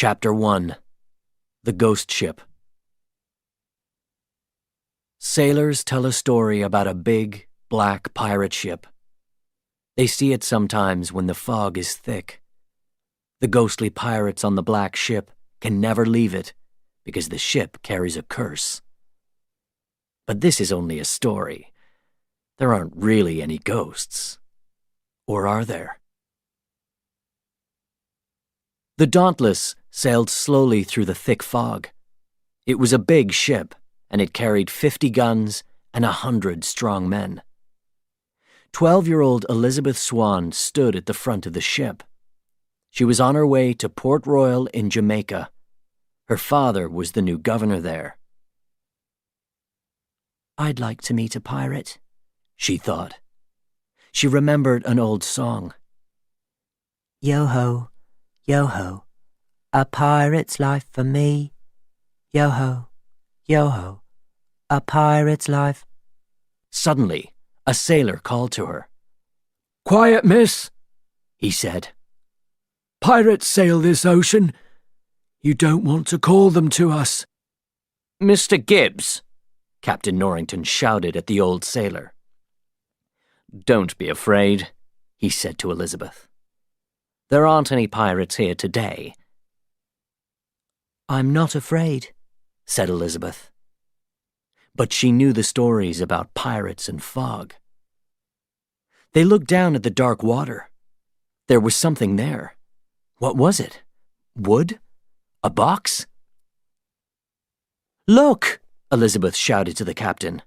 Chapter 1 The Ghost Ship. Sailors tell a story about a big, black pirate ship. They see it sometimes when the fog is thick. The ghostly pirates on the black ship can never leave it because the ship carries a curse. But this is only a story. There aren't really any ghosts. Or are there? The Dauntless sailed slowly through the thick fog. It was a big ship, and it carried 50 guns and 100 strong men. 12-year-old Elizabeth Swan stood at the front of the ship. She was on her way to Port Royal in Jamaica. Her father was the new governor there. "I'd like to meet a pirate," she thought. She remembered an old song. "Yo-ho, yo-ho, a pirate's life for me. Yo-ho, yo-ho, a pirate's life." Suddenly, a sailor called to her. "Quiet, miss," he said. "Pirates sail this ocean. You don't want to call them to us." "Mr. Gibbs," Captain Norrington shouted at the old sailor. "Don't be afraid," he said to Elizabeth. "There aren't any pirates here today." "I'm not afraid," said Elizabeth. But she knew the stories about pirates and fog. They looked down at the dark water. There was something there. What was it? Wood? A box? "Look!" Elizabeth shouted to the captain.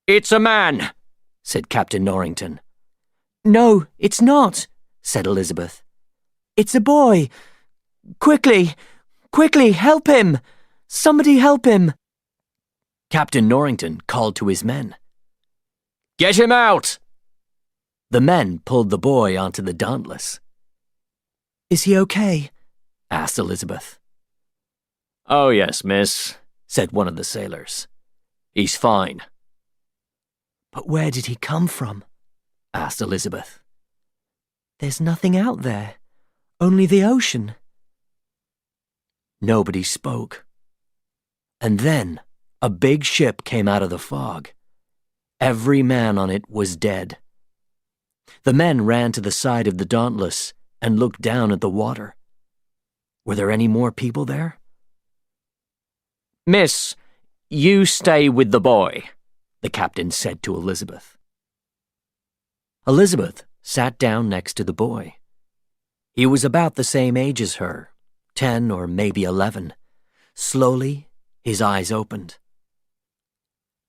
"It's a man," said Captain Norrington. "No, it's not," said Elizabeth. "It's a boy. Quickly, quickly, help him! Somebody help him!" Captain Norrington called to his men. "Get him out!" The men pulled the boy onto the Dauntless. "Is he okay?" asked Elizabeth. "Oh, yes, miss," said one of the sailors. "He's fine." "But where did he come from?" asked Elizabeth. "There's nothing out there, only the ocean." Nobody spoke. And then a big ship came out of the fog. Every man on it was dead. The men ran to the side of the Dauntless and looked down at the water. Were there any more people there? "Miss, you stay with the boy," the captain said to Elizabeth. Elizabeth sat down next to the boy. He was about the same age as her, 10 or maybe 11. Slowly, his eyes opened.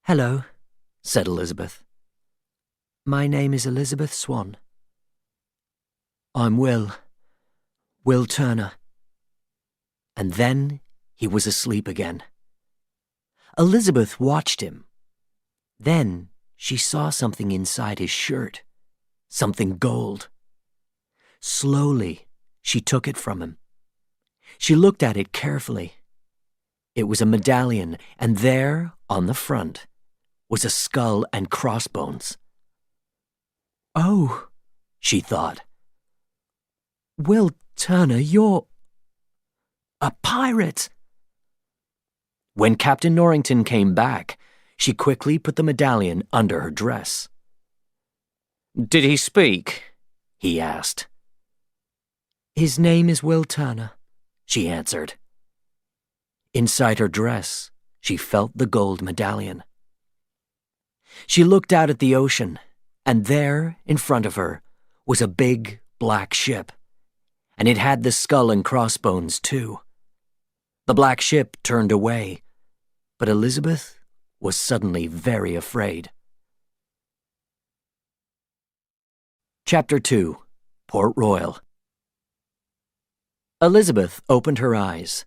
"Hello," said Elizabeth. "My name is Elizabeth Swan." "I'm Will Turner." And then he was asleep again. Elizabeth watched him. Then she saw something inside his shirt, something gold. Slowly, she took it from him. She looked at it carefully. It was a medallion, and there, on the front, was a skull and crossbones. "Oh," she thought. "Will Turner, you're a pirate." When Captain Norrington came back, she quickly put the medallion under her dress. "Did he speak?" he asked. "His name is Will Turner," she answered. Inside her dress, she felt the gold medallion. She looked out at the ocean, and there, in front of her, was a big, black ship. And it had the skull and crossbones, too. The black ship turned away, but Elizabeth was suddenly very afraid. Chapter 2 Port Royal. Elizabeth opened her eyes.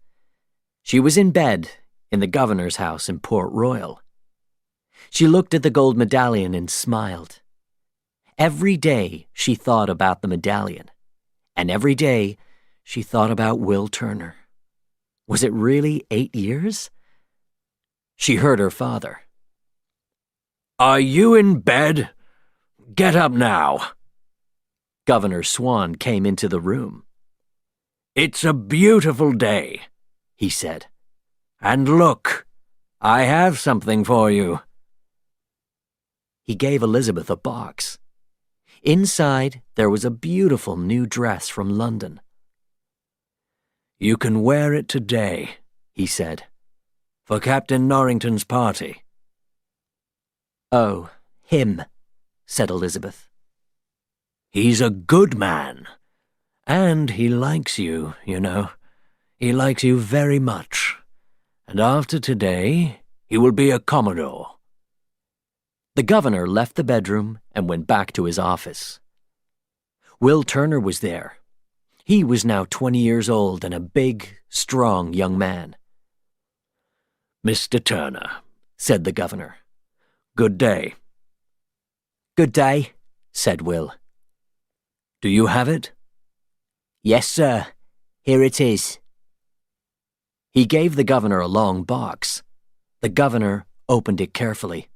She was in bed in the governor's house in Port Royal. She looked at the gold medallion and smiled. Every day she thought about the medallion, and every day she thought about Will Turner. Was it really 8 years? She heard her father. "Are you in bed? Get up now." Governor Swan came into the room. "It's a beautiful day," he said. "And look, I have something for you." He gave Elizabeth a box. Inside, there was a beautiful new dress from London. "You can wear it today," he said, "for Captain Norrington's party." "Oh, him," said Elizabeth. "He's a good man. And he likes you, you know. He likes you very much. And after today, he will be a Commodore." The governor left the bedroom and went back to his office. Will Turner was there. He was now 20 years old and a big, strong young man. "Mr. Turner," said the governor, "good day." "Good day," said Will. "Do you have it?" "Yes, sir. Here it is." He gave the governor a long box. The governor opened it carefully.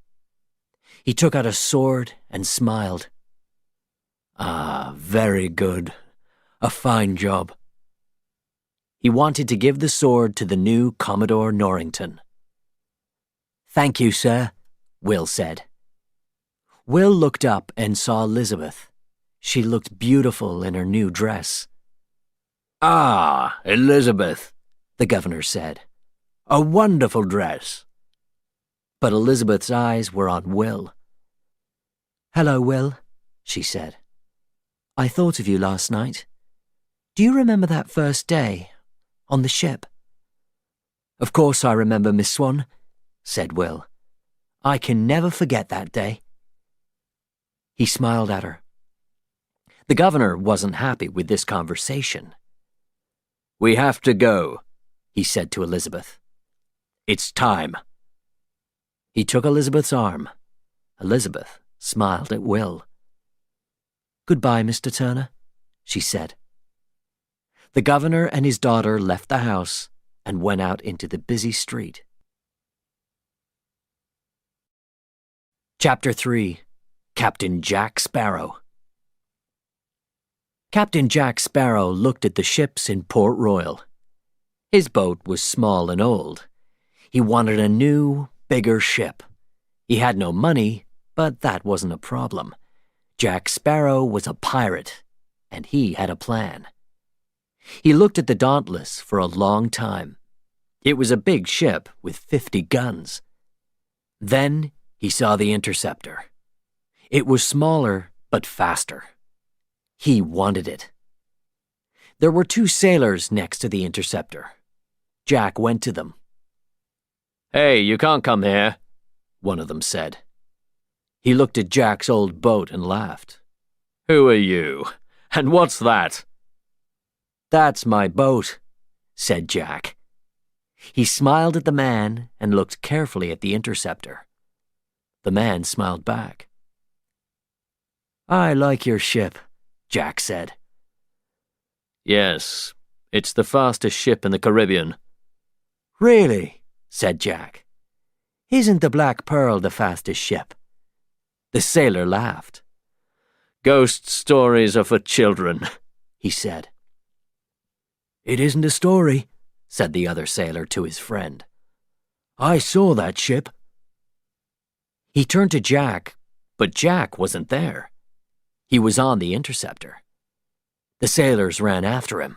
He took out a sword and smiled. "Ah, very good. A fine job." He wanted to give the sword to the new Commodore Norrington. "Thank you, sir," Will said. Will looked up and saw Elizabeth. She looked beautiful in her new dress. "Ah, Elizabeth," the governor said. "A wonderful dress." But Elizabeth's eyes were on Will. "Hello, Will," she said. "I thought of you last night. Do you remember that first day, on the ship?" "Of course I remember, Miss Swan," said Will. "I can never forget that day." He smiled at her. The governor wasn't happy with this conversation. "We have to go," he said to Elizabeth. "It's time." He took Elizabeth's arm. Elizabeth smiled at Will. "Goodbye, Mr. Turner," she said. The governor and his daughter left the house and went out into the busy street. Chapter 3. Captain Jack Sparrow. Captain Jack Sparrow looked at the ships in Port Royal. His boat was small and old. He wanted a new, bigger ship. He had no money, but that wasn't a problem. Jack Sparrow was a pirate, and he had a plan. He looked at the Dauntless for a long time. It was a big ship with 50 guns. Then he saw the Interceptor. It was smaller, but faster. He wanted it. There were 2 sailors next to the Interceptor. Jack went to them. "Hey, you can't come here," one of them said. He looked at Jack's old boat and laughed. "Who are you? And what's that?" "That's my boat," said Jack. He smiled at the man and looked carefully at the Interceptor. The man smiled back. "I like your ship," Jack said. "Yes, it's the fastest ship in the Caribbean." "Really?" said Jack. "Isn't the Black Pearl the fastest ship?" The sailor laughed. "Ghost stories are for children," he said. "It isn't a story," said the other sailor to his friend. "I saw that ship." He turned to Jack, but Jack wasn't there. He was on the Interceptor. The sailors ran after him.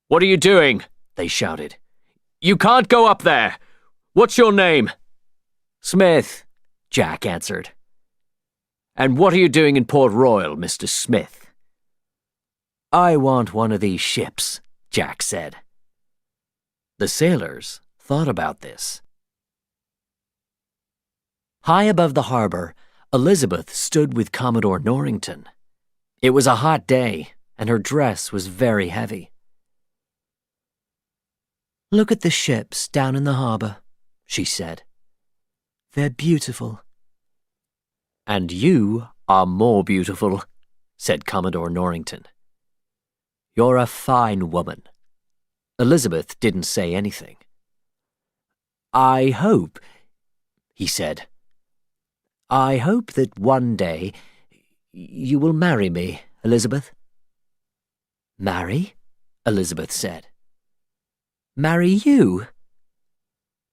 "What are you doing?" they shouted. "You can't go up there! What's your name?" "Smith," Jack answered. "And what are you doing in Port Royal, Mr. Smith?" "I want one of these ships," Jack said. The sailors thought about this. High above the harbor, Elizabeth stood with Commodore Norrington. It was a hot day, and her dress was very heavy. "Look at the ships down in the harbor," she said. "They're beautiful." "And you are more beautiful," said Commodore Norrington. "You're a fine woman." Elizabeth didn't say anything. "I hope," he said, "I hope that one day you will marry me, Elizabeth." Marry? Elizabeth said. Marry you?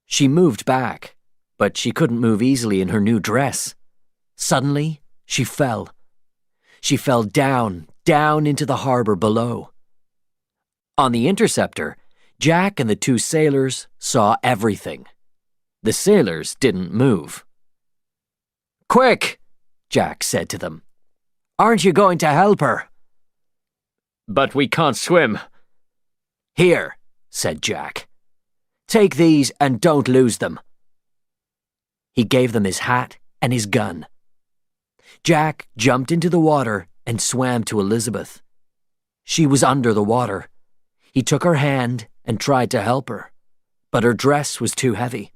She moved back, but she couldn't move easily in her new dress. Suddenly, she fell. She fell down into the harbor below. On the interceptor, Jack and the two sailors saw everything. The sailors didn't move. "Quick," Jack said to them. "Aren't you going to help her?" "But we can't swim." "Here," said Jack. "Take these and don't lose them." He gave them his hat and his gun. Jack jumped into the water and swam to Elizabeth. She was under the water. He took her hand and tried to help her, but her dress was too heavy.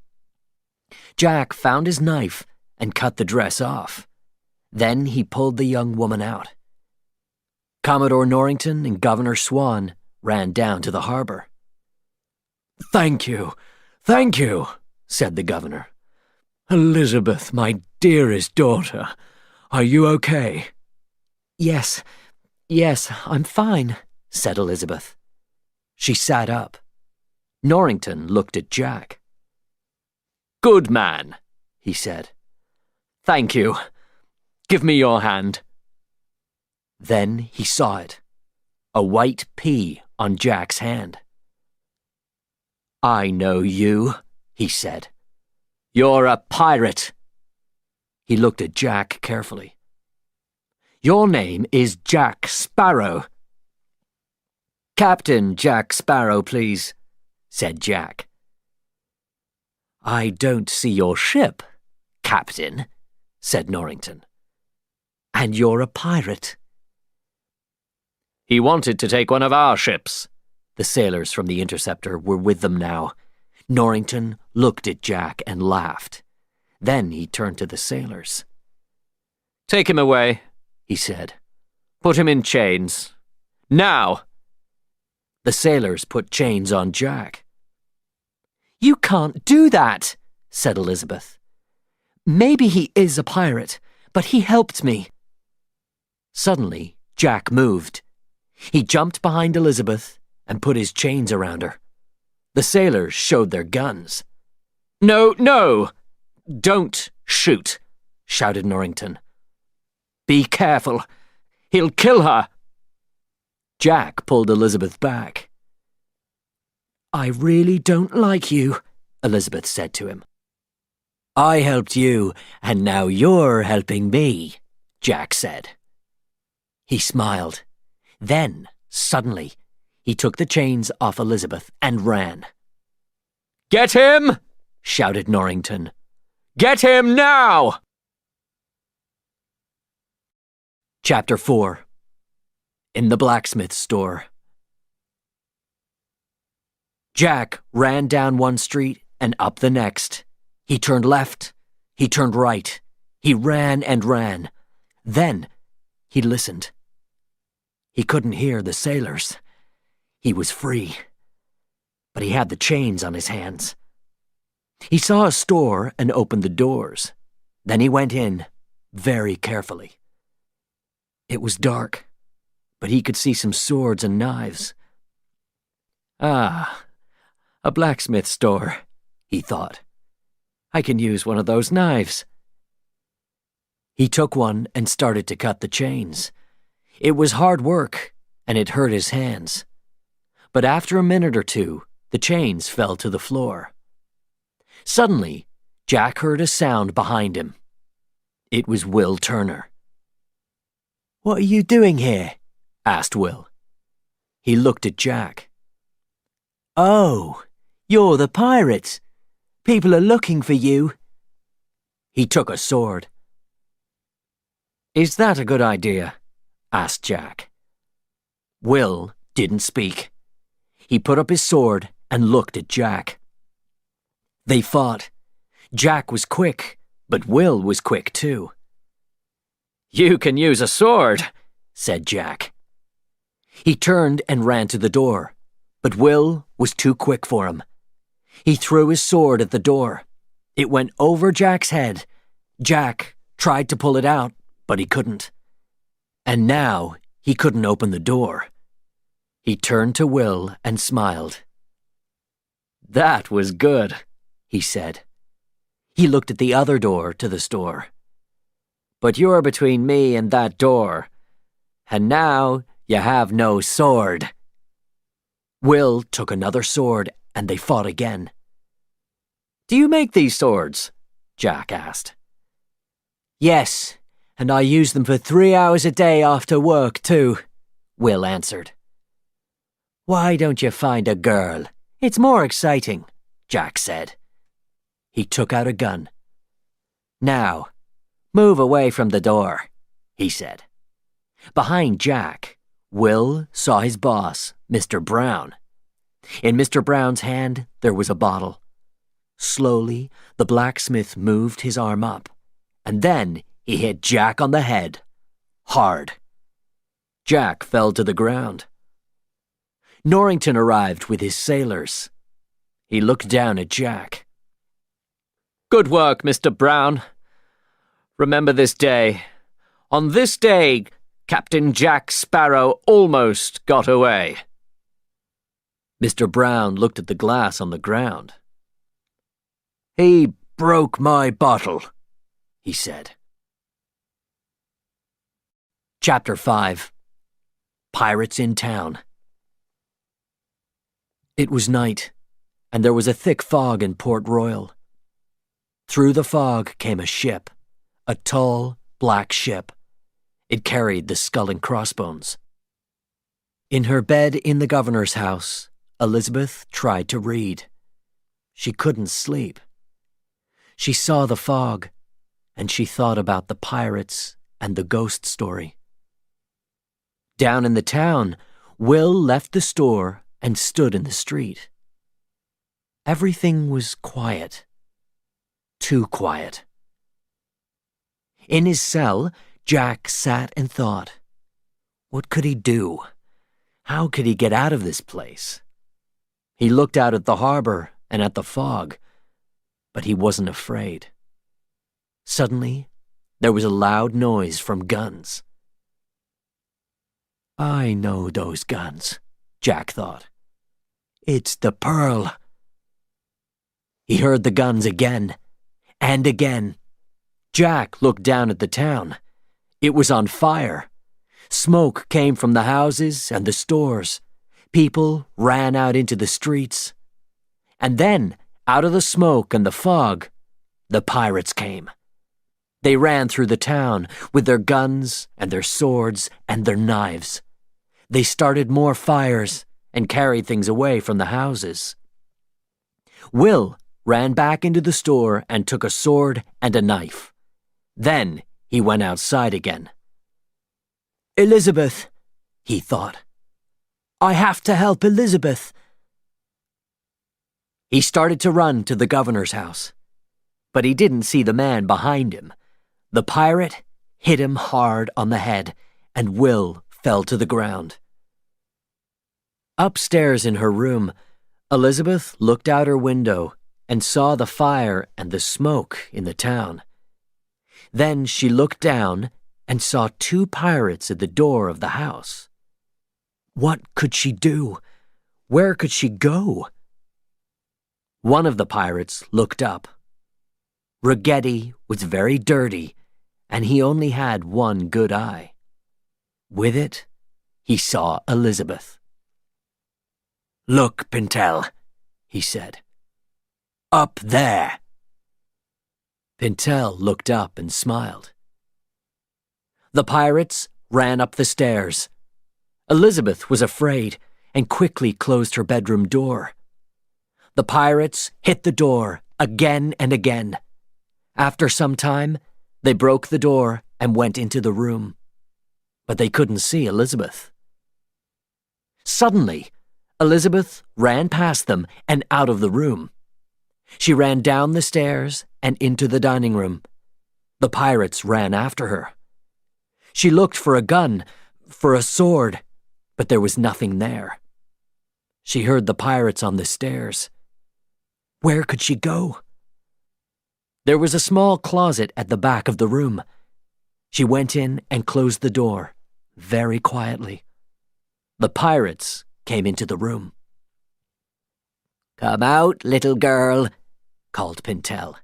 Jack found his knife and cut the dress off. Then he pulled the young woman out. Commodore Norrington and Governor Swan ran down to the harbor. Thank you, said the governor. "Elizabeth, my dearest daughter, are you okay?" Yes, I'm fine," said Elizabeth. She sat up. Norrington looked at Jack. "Good man," he said. "Thank you. Give me your hand." Then he saw it, a white P on Jack's hand. "I know you," he said. "You're a pirate." He looked at Jack carefully. "Your name is Jack Sparrow." "Captain Jack Sparrow, please," said Jack. "I don't see your ship, Captain," said Norrington. "And you're a pirate." "He wanted to take one of our ships." The sailors from the interceptor were with them now. Norrington looked at Jack and laughed. Then he turned to the sailors. "Take him away," he said. "Put him in chains. Now!" The sailors put chains on Jack. "You can't do that," said Elizabeth. "Maybe he is a pirate, but he helped me." Suddenly, Jack moved. He jumped behind Elizabeth and put his chains around her. The sailors showed their guns. No! Don't shoot," shouted Norrington. "Be careful. He'll kill her." Jack pulled Elizabeth back. "I really don't like you," Elizabeth said to him. "I helped you, and now you're helping me," Jack said. He smiled. Then, suddenly, he took the chains off Elizabeth and ran. "Get him!" shouted Norrington. "Get him now!" Chapter 4. In the blacksmith's store. Jack ran down one street and up the next. He turned left. He turned right. He ran and ran. Then he listened. He couldn't hear the sailors. He was free. But he had the chains on his hands. He saw a store and opened the doors. Then he went in, very carefully. It was dark, but he could see some swords and knives. "Ah, a blacksmith store," he thought. "I can use one of those knives." He took one and started to cut the chains. It was hard work, and it hurt his hands. But after a minute or two, the chains fell to the floor. Suddenly, Jack heard a sound behind him. It was Will Turner. "What are you doing here?" asked Will. He looked at Jack. "Oh, you're the pirate. People are looking for you." He took a sword. "Is that a good idea?" asked Jack. Will didn't speak. He put up his sword and looked at Jack. They fought. Jack was quick, but Will was quick too. "You can use a sword," said Jack. He turned and ran to the door, but Will was too quick for him. He threw his sword at the door. It went over Jack's head. Jack tried to pull it out, but he couldn't. And now he couldn't open the door. He turned to Will and smiled. "That was good," he said. He looked at the other door to the store. "But you're between me and that door, and now you have no sword." Will took another sword, and they fought again. "Do you make these swords?" Jack asked. "Yes, and I use them for 3 hours a day after work, too," Will answered. "Why don't you find a girl? It's more exciting," Jack said. He took out a gun. "Now, move away from the door," he said. Behind Jack, Will saw his boss, Mr. Brown. In Mr. Brown's hand, there was a bottle. Slowly, the blacksmith moved his arm up, and then he hit Jack on the head. Hard. Jack fell to the ground. Norrington arrived with his sailors. He looked down at Jack. "Good work, Mr. Brown. Remember this day. On this day, Captain Jack Sparrow almost got away." Mr. Brown looked at the glass on the ground. "He broke my bottle," he said. Chapter 5. Pirates in Town. It was night, and there was a thick fog in Port Royal. Through the fog came a ship, a tall, black ship. It carried the skull and crossbones. In her bed in the governor's house, Elizabeth tried to read. She couldn't sleep. She saw the fog, and she thought about the pirates and the ghost story. Down in the town, Will left the store and stood in the street. Everything was quiet. Too quiet. In his cell, Jack sat and thought. What could he do? How could he get out of this place? He looked out at the harbor and at the fog, but he wasn't afraid. Suddenly, there was a loud noise from guns. "I know those guns," Jack thought. "It's the Pearl." He heard the guns again, and again. Jack looked down at the town. It was on fire. Smoke came from the houses and the stores. People ran out into the streets. And then, out of the smoke and the fog, the pirates came. They ran through the town with their guns and their swords and their knives. They started more fires and carried things away from the houses. Will ran back into the store and took a sword and a knife. Then he went outside again. "Elizabeth," he thought. "I have to help Elizabeth." He started to run to the governor's house, but he didn't see the man behind him. The pirate hit him hard on the head, and Will fell to the ground. Upstairs in her room, Elizabeth looked out her window and saw the fire and the smoke in the town. Then she looked down and saw 2 pirates at the door of the house. What could she do? Where could she go? One of the pirates looked up. Ragetti was very dirty, and he only had one good eye. With it, he saw Elizabeth. "Look, Pintel," he said. "Up there." Pintel looked up and smiled. The pirates ran up the stairs. Elizabeth was afraid and quickly closed her bedroom door. The pirates hit the door again and again. After some time, they broke the door and went into the room. But they couldn't see Elizabeth. Suddenly, Elizabeth ran past them and out of the room. She ran down the stairs and into the dining room. The pirates ran after her. She looked for a gun, for a sword, but there was nothing there. She heard the pirates on the stairs. Where could she go? There was a small closet at the back of the room. She went in and closed the door, very quietly. The pirates came into the room. "Come out, little girl," called Pintel.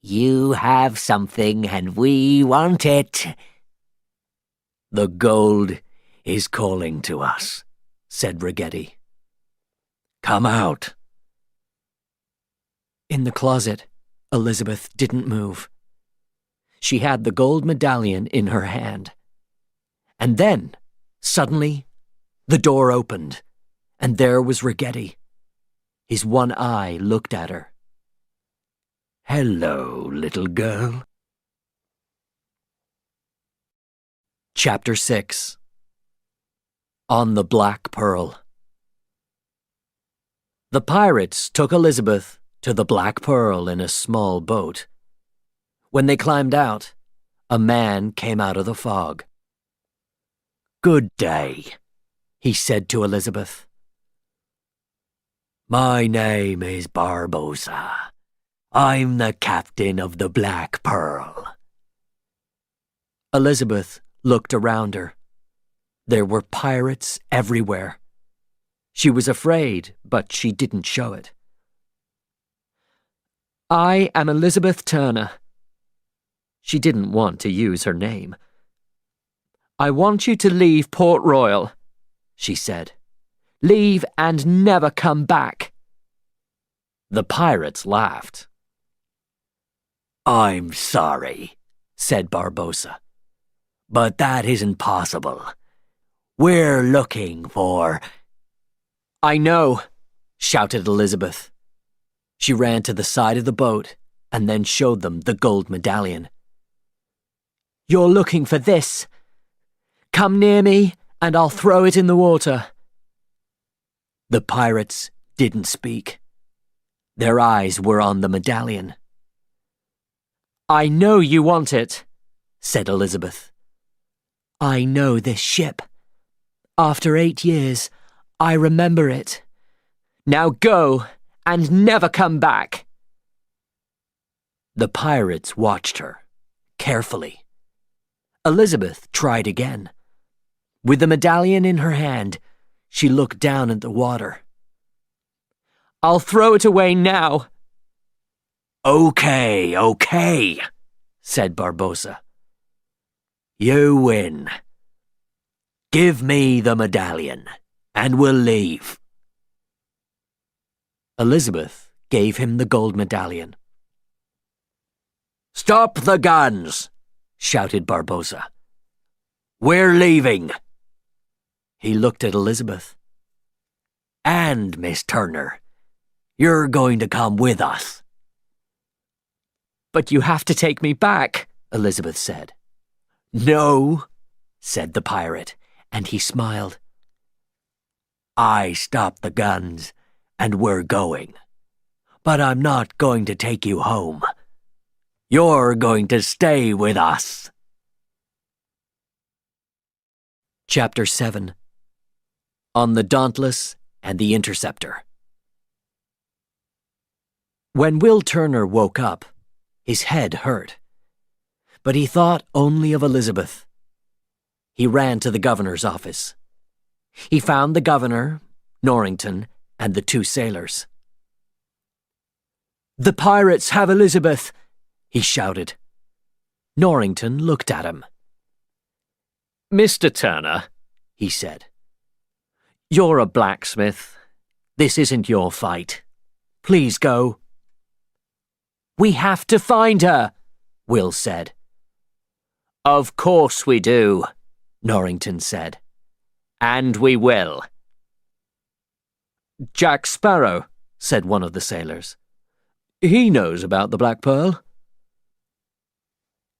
"You have something and we want it." "The gold is calling to us," said Ragetti. "Come out." In the closet, Elizabeth didn't move. She had the gold medallion in her hand. And then, suddenly, the door opened, and there was Ragetti. His one eye looked at her. "Hello, little girl." Chapter 6. On the Black Pearl. The pirates took Elizabeth to the Black Pearl in a small boat. When they climbed out, a man came out of the fog. "Good day," he said to Elizabeth. "My name is Barbossa. I'm the captain of the Black Pearl." Elizabeth looked around her. There were pirates everywhere. She was afraid, but she didn't show it. "I am Elizabeth Turner." She didn't want to use her name. "I want you to leave Port Royal," she said. "Leave and never come back." The pirates laughed. "I'm sorry," said Barbossa, "but that isn't possible. We're looking for—" "I know," shouted Elizabeth. She ran to the side of the boat and then showed them the gold medallion. "You're looking for this. Come near me and I'll throw it in the water." The pirates didn't speak. Their eyes were on the medallion. "I know you want it," said Elizabeth. "I know this ship. After 8 years, I remember it. Now go and never come back." The pirates watched her, carefully. Elizabeth tried again. With the medallion in her hand, she looked down at the water. "I'll throw it away now." Okay, said Barbossa. "You win. Give me the medallion, and we'll leave." Elizabeth gave him the gold medallion. "Stop the guns!" shouted Barbossa. "We're leaving." He looked at Elizabeth. "And, Miss Turner, you're going to come with us." "But you have to take me back," Elizabeth said. "No," said the pirate, and he smiled. "I stopped the guns, and we're going. But I'm not going to take you home. You're going to stay with us." Chapter 7. On the Dauntless and the Interceptor. When Will Turner woke up, his head hurt. But he thought only of Elizabeth. He ran to the governor's office. He found the governor, Norrington, and the 2 sailors. "The pirates have Elizabeth," he shouted. Norrington looked at him. "Mr. Turner," he said, "you're a blacksmith. This isn't your fight. Please go." "We have to find her," Will said. "Of course we do," Norrington said. "And we will." "Jack Sparrow," said one of the sailors. "He knows about the Black Pearl."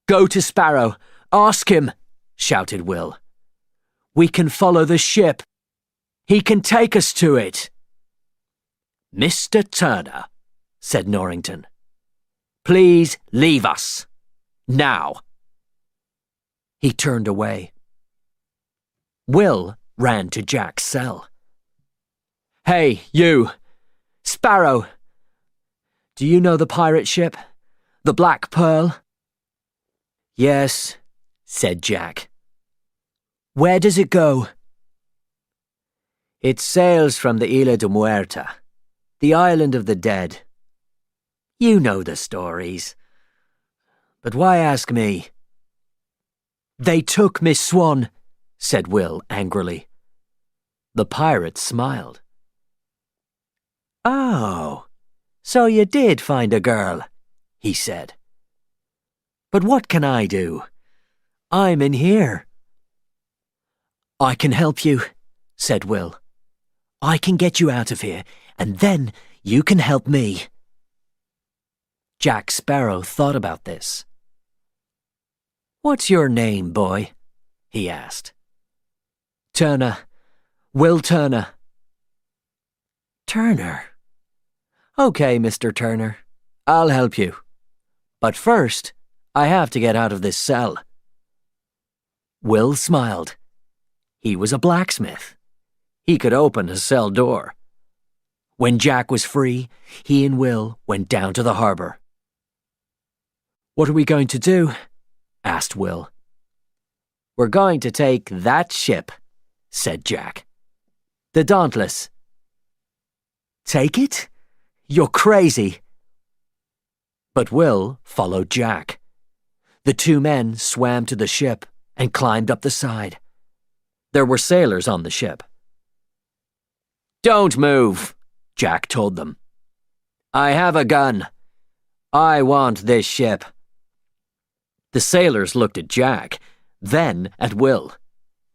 "Go to Sparrow. Ask him," shouted Will. "We can follow the ship. He can take us to it." "Mr. Turner," said Norrington, "please leave us. Now." He turned away. Will ran to Jack's cell. "Hey, you! Sparrow! Do you know the pirate ship? The Black Pearl?" "Yes," said Jack. "Where does it go?" It sails from the Isla de Muerta, the island of the dead. You know the stories. But why ask me? They took Miss Swan, said Will angrily. The pirate smiled. Oh, so you did find a girl, he said. But what can I do? I'm in here. I can help you, said Will. I can get you out of here, and then you can help me. Jack Sparrow thought about this. What's your name, boy? He asked. Turner. Will Turner. Turner. Okay, Mr. Turner. I'll help you. But first, I have to get out of this cell. Will smiled. He was a blacksmith. He could open a cell door. When Jack was free, he and Will went down to the harbor. What are we going to do? Asked Will. We're going to take that ship, said Jack. The Dauntless. Take it? You're crazy. But Will followed Jack. The two men swam to the ship and climbed up the side. There were sailors on the ship. Don't move, Jack told them. I have a gun. I want this ship. The sailors looked at Jack, then at Will.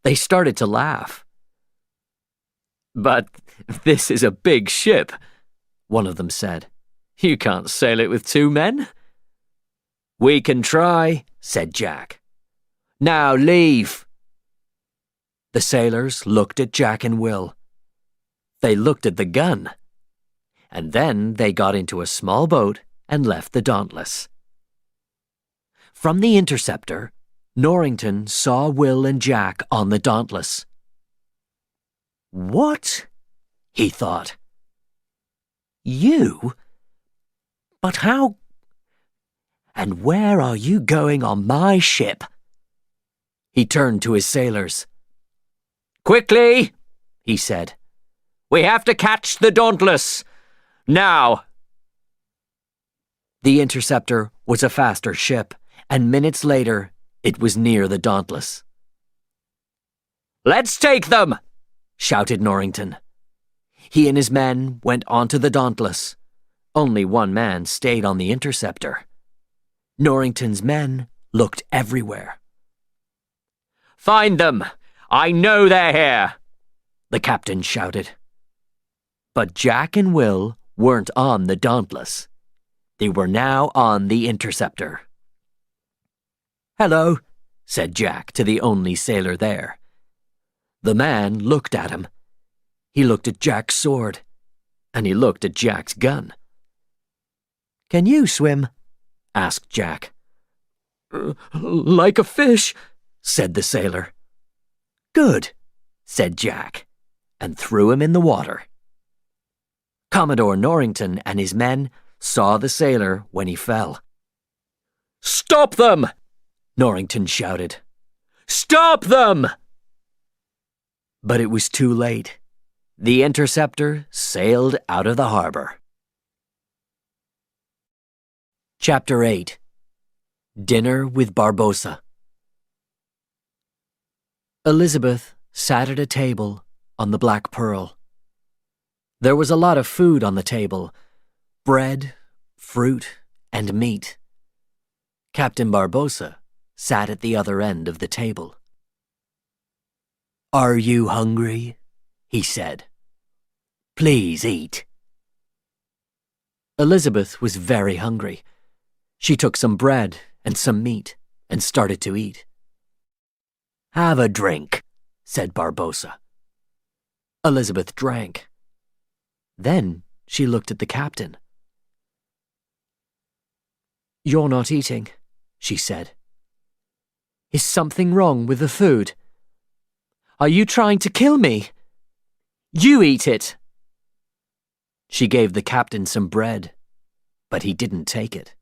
They started to laugh. But this is a big ship, one of them said. You can't sail it with two men. We can try, said Jack. Now leave. The sailors looked at Jack and Will. They looked at the gun. And then they got into a small boat and left the Dauntless. From the interceptor, Norrington saw Will and Jack on the Dauntless. What? He thought. You? But how? And where are you going on my ship? He turned to his sailors. Quickly, he said. We have to catch the Dauntless. Now. The interceptor was a faster ship, and minutes later, it was near the Dauntless. Let's take them, shouted Norrington. He and his men went onto the Dauntless. Only one man stayed on the interceptor. Norrington's men looked everywhere. Find them! I know they're here! The captain shouted. But Jack and Will weren't on the Dauntless. They were now on the interceptor. Hello, said Jack to the only sailor there. The man looked at him. He looked at Jack's sword, and he looked at Jack's gun. Can you swim? Asked Jack. Like a fish, said the sailor. Good, said Jack, and threw him in the water. Commodore Norrington and his men saw the sailor when he fell. Stop them! Norrington shouted. Stop them! But it was too late. The interceptor sailed out of the harbor. Chapter 8. Dinner with Barbossa. Elizabeth sat at a table on the Black Pearl. There was a lot of food on the table: bread, fruit, and meat. Captain Barbossa sat at the other end of the table. Are you hungry? He said. Please eat. Elizabeth was very hungry. She took some bread and some meat and started to eat. Have a drink, said Barbossa. Elizabeth drank. Then she looked at the captain. You're not eating, she said. Is something wrong with the food? Are you trying to kill me? You eat it! She gave the captain some bread, but he didn't take it.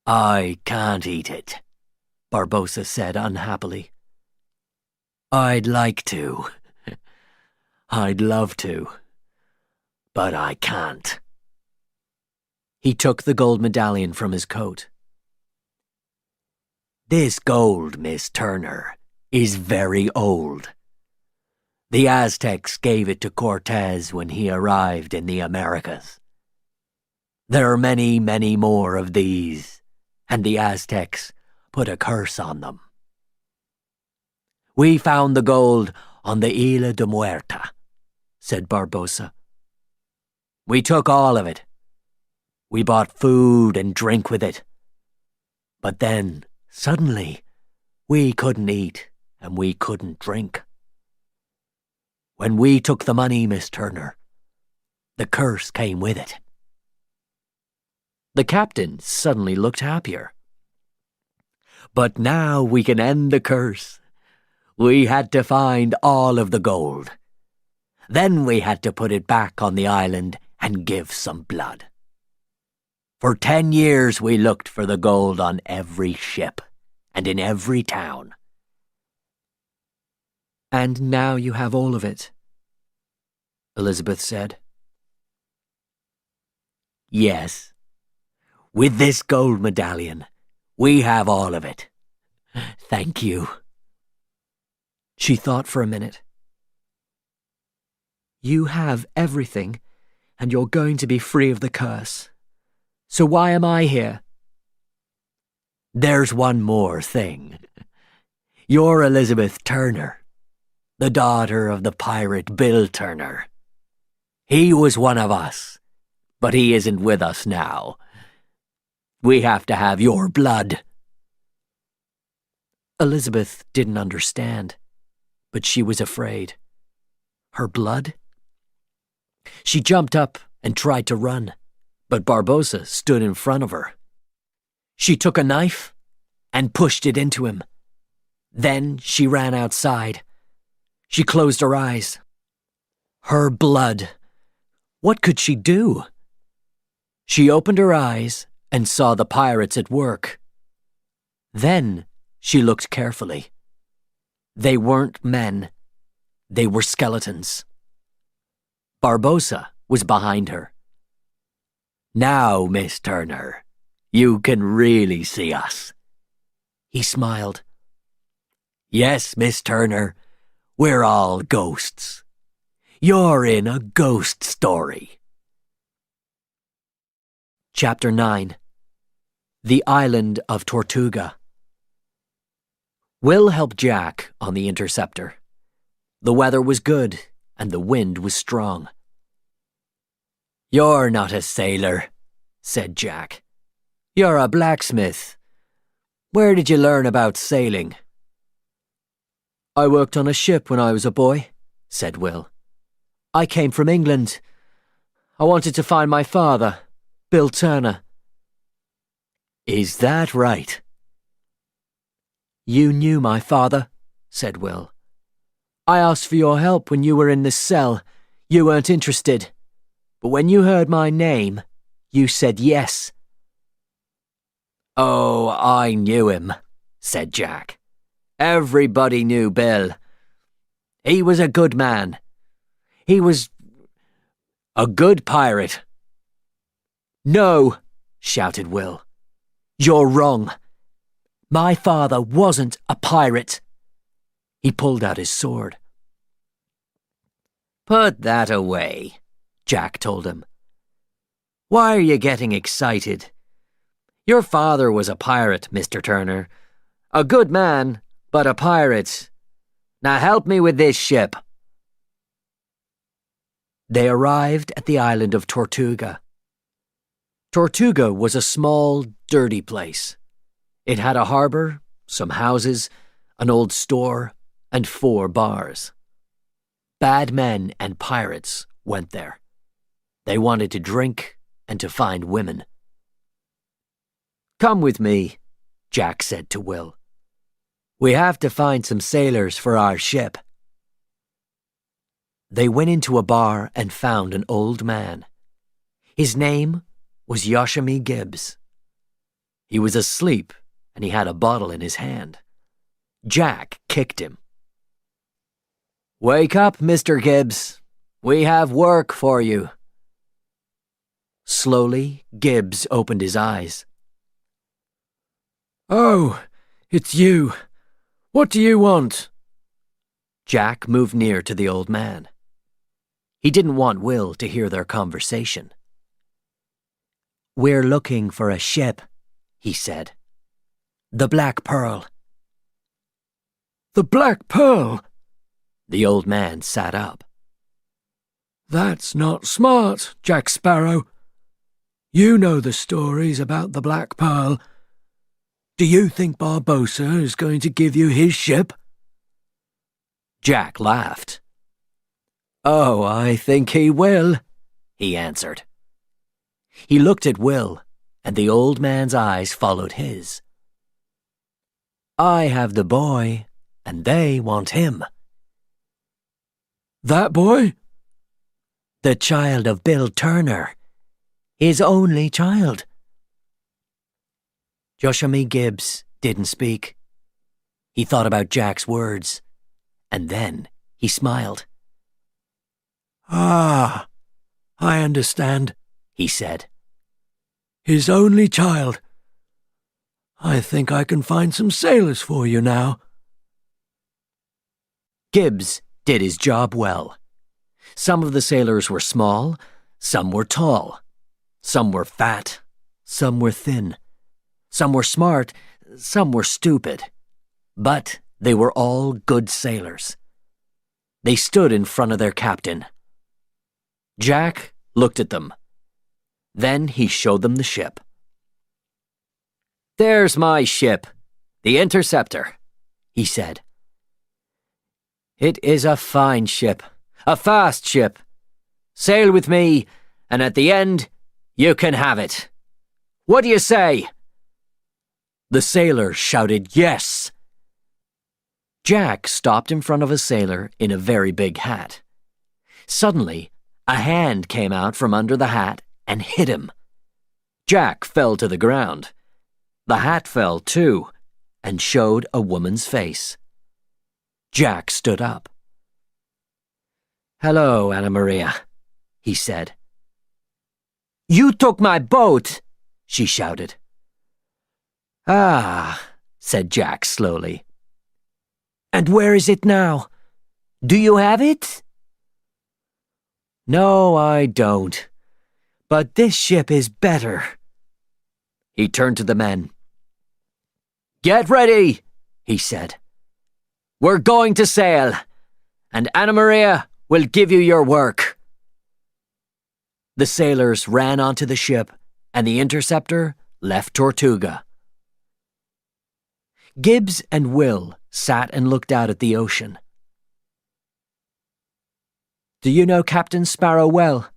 I can't eat it, Barbossa said unhappily. I'd like to, I'd love to, but I can't." He took the gold medallion from his coat. "This gold, Miss Turner, is very old. The Aztecs gave it to Cortez when he arrived in the Americas. There are many, many more of these, and the Aztecs put a curse on them. We found the gold on the Isla de Muerta," said Barbosa. "We took all of it. We bought food and drink with it. But then, suddenly, we couldn't eat and we couldn't drink. When we took the money, Miss Turner, the curse came with it." The captain suddenly looked happier. "But now we can end the curse. We had to find all of the gold. Then we had to put it back on the island and give some blood. For 10 years we looked for the gold on every ship and in every town." "And now you have all of it," Elizabeth said. "Yes. With this gold medallion, we have all of it. Thank you." She thought for a minute. "You have everything, and you're going to be free of the curse. So why am I here?" "There's one more thing. You're Elizabeth Turner, the daughter of the pirate Bill Turner. He was one of us, but he isn't with us now. We have to have your blood." Elizabeth didn't understand, but she was afraid. Her blood? She jumped up and tried to run, but Barbosa stood in front of her. She took a knife and pushed it into him. Then she ran outside. She closed her eyes. Her blood. What could she do? She opened her eyes and saw the pirates at work. Then she looked carefully. They weren't men. They were skeletons. Barbosa was behind her. "Now, Miss Turner, you can really see us." He smiled. "Yes, Miss Turner, we're all ghosts. You're in a ghost story." Chapter 9. The Island of Tortuga. Will helped Jack on the interceptor. The weather was good, and the wind was strong. "You're not a sailor," said Jack. "You're a blacksmith. Where did you learn about sailing?" "I worked on a ship when I was a boy," said Will. "I came from England. I wanted to find my father, Bill Turner." "Is that right?" "You knew my father," said Will. "I asked for your help when you were in this cell. You weren't interested. But when you heard my name, you said yes." "Oh, I knew him," said Jack. "Everybody knew Bill. He was a good man. He was a good pirate." "No," shouted Will. "You're wrong. My father wasn't a pirate." He pulled out his sword. "Put that away," Jack told him. "Why are you getting excited? Your father was a pirate, Mr. Turner. A good man, but a pirate. Now help me with this ship." They arrived at the island of Tortuga. Tortuga was a small, dirty place. It had a harbor, some houses, an old store, and 4 bars. Bad men and pirates went there. They wanted to drink and to find women. "Come with me," Jack said to Will. "We have to find some sailors for our ship." They went into a bar and found an old man. His name was Yoshimi Gibbs. He was asleep and he had a bottle in his hand. Jack kicked him. Wake up, Mr. Gibbs. We have work for you. Slowly, Gibbs opened his eyes. Oh, it's you. What do you want? Jack moved near to the old man. He didn't want Will to hear their conversation. We're looking for a ship, he said. The Black Pearl. The Black Pearl? The old man sat up. That's not smart, Jack Sparrow. You know the stories about the Black Pearl. Do you think Barbossa is going to give you his ship? Jack laughed. Oh, I think he will, he answered. He looked at Will, and the old man's eyes followed his. I have the boy, and they want him. That boy? The child of Bill Turner. His only child. Joshua Gibbs didn't speak. He thought about Jack's words, and then he smiled. Ah, I understand, he said. His only child. I think I can find some sailors for you now. Gibbs did his job well. Some of the sailors were small, some were tall. Some were fat, some were thin. Some were smart, some were stupid. But they were all good sailors. They stood in front of their captain. Jack looked at them. Then he showed them the ship. There's my ship, the Interceptor, he said. It is a fine ship, a fast ship. Sail with me, and at the end, you can have it. What do you say? The sailor shouted yes. Jack stopped in front of a sailor in a very big hat. Suddenly, a hand came out from under the hat and hit him. Jack fell to the ground. The hat fell too, and showed a woman's face. Jack stood up. Hello, Anna Maria, he said. You took my boat, she shouted. Ah, said Jack slowly. And where is it now? Do you have it? No, I don't. But this ship is better. He turned to the men. Get ready, he said. We're going to sail, and Anna Maria will give you your work. The sailors ran onto the ship, and the Interceptor left Tortuga. Gibbs and Will sat and looked out at the ocean. Do you know Captain Sparrow well?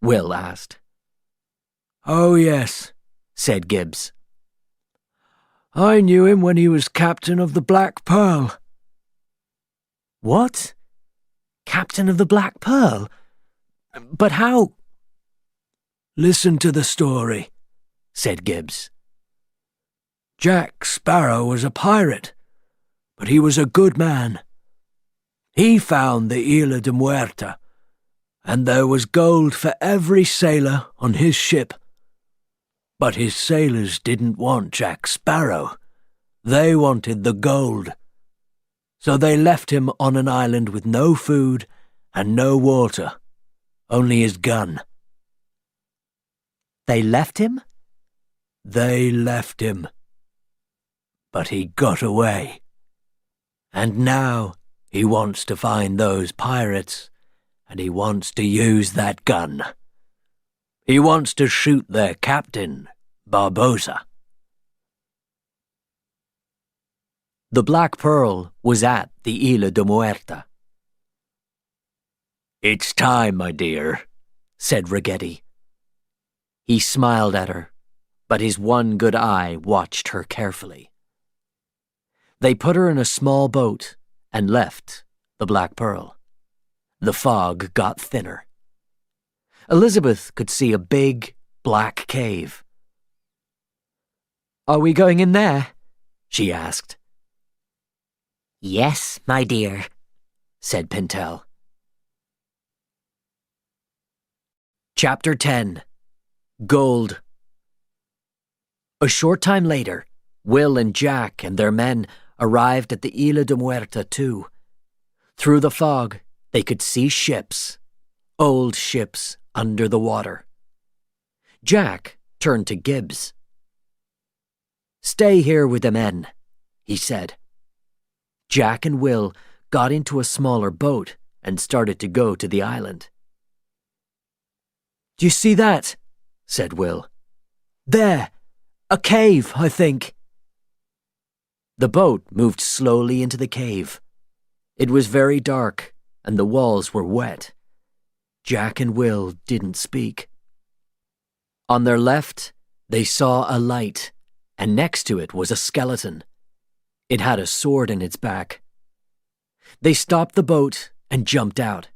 Will asked. Oh, yes, said Gibbs. I knew him when he was captain of the Black Pearl. What? Captain of the Black Pearl? But how? Listen to the story, said Gibbs. Jack Sparrow was a pirate, but he was a good man. He found the Isla de Muerta, and there was gold for every sailor on his ship. But his sailors didn't want Jack Sparrow. They wanted the gold. So they left him on an island with no food and no water, only his gun. They left him? They left him. But he got away. And now he wants to find those pirates, and he wants to use that gun. He wants to shoot their captain, Barbossa. The Black Pearl was at the Isla de Muerta. It's time, my dear, said Ragetti. He smiled at her, but his one good eye watched her carefully. They put her in a small boat and left the Black Pearl. The fog got thinner. Elizabeth could see a big, black cave. Are we going in there? She asked. Yes, my dear, said Pintel. Chapter 10. Gold. A short time later, Will and Jack and their men arrived at the Isla de Muerta too. Through the fog, they could see ships, old ships under the water. Jack turned to Gibbs. "Stay here with the men," he said. Jack and Will got into a smaller boat and started to go to the island. "Do you see that?" said Will. "There, a cave, I think." The boat moved slowly into the cave. It was very dark, and the walls were wet. Jack and Will didn't speak. On their left, they saw a light, and next to it was a skeleton. It had a sword in its back. They stopped the boat and jumped out.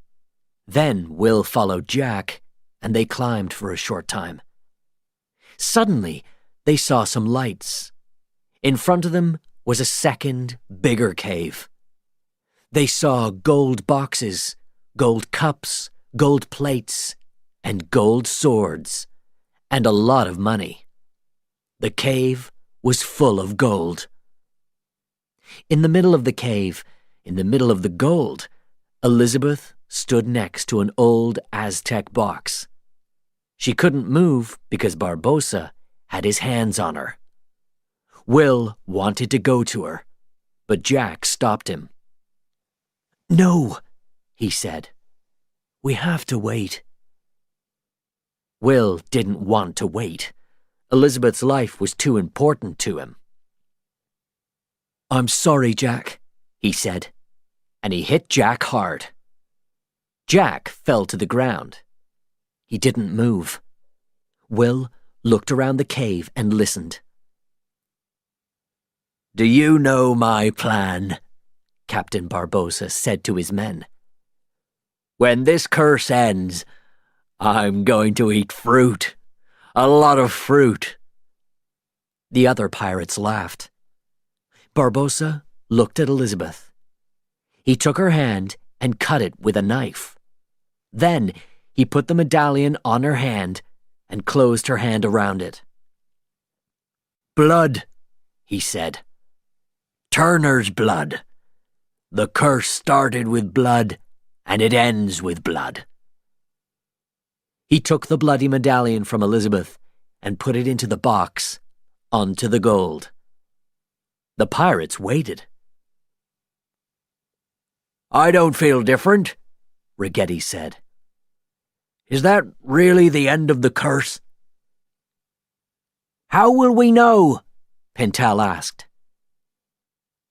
Then Will followed Jack, and they climbed for a short time. Suddenly, they saw some lights. In front of them was a second, bigger cave. They saw gold boxes, gold cups, gold plates, and gold swords, and a lot of money. The cave was full of gold. In the middle of the cave, in the middle of the gold, Elizabeth stood next to an old Aztec box. She couldn't move because Barbossa had his hands on her. Will wanted to go to her, but Jack stopped him. "No," he said. "We have to wait." Will didn't want to wait. Elizabeth's life was too important to him. "I'm sorry, Jack," he said, and he hit Jack hard. Jack fell to the ground. He didn't move. Will looked around the cave and listened. "Do you know my plan?" Captain Barbossa said to his men. "When this curse ends, I'm going to eat fruit. A lot of fruit." The other pirates laughed. Barbossa looked at Elizabeth. He took her hand and cut it with a knife. Then he put the medallion on her hand and closed her hand around it. "Blood," he said. "Turner's blood. The curse started with blood, and it ends with blood." He took the bloody medallion from Elizabeth and put it into the box, onto the gold. The pirates waited. "I don't feel different," Rigetti said. "Is that really the end of the curse?" "How will we know?" Pintel asked.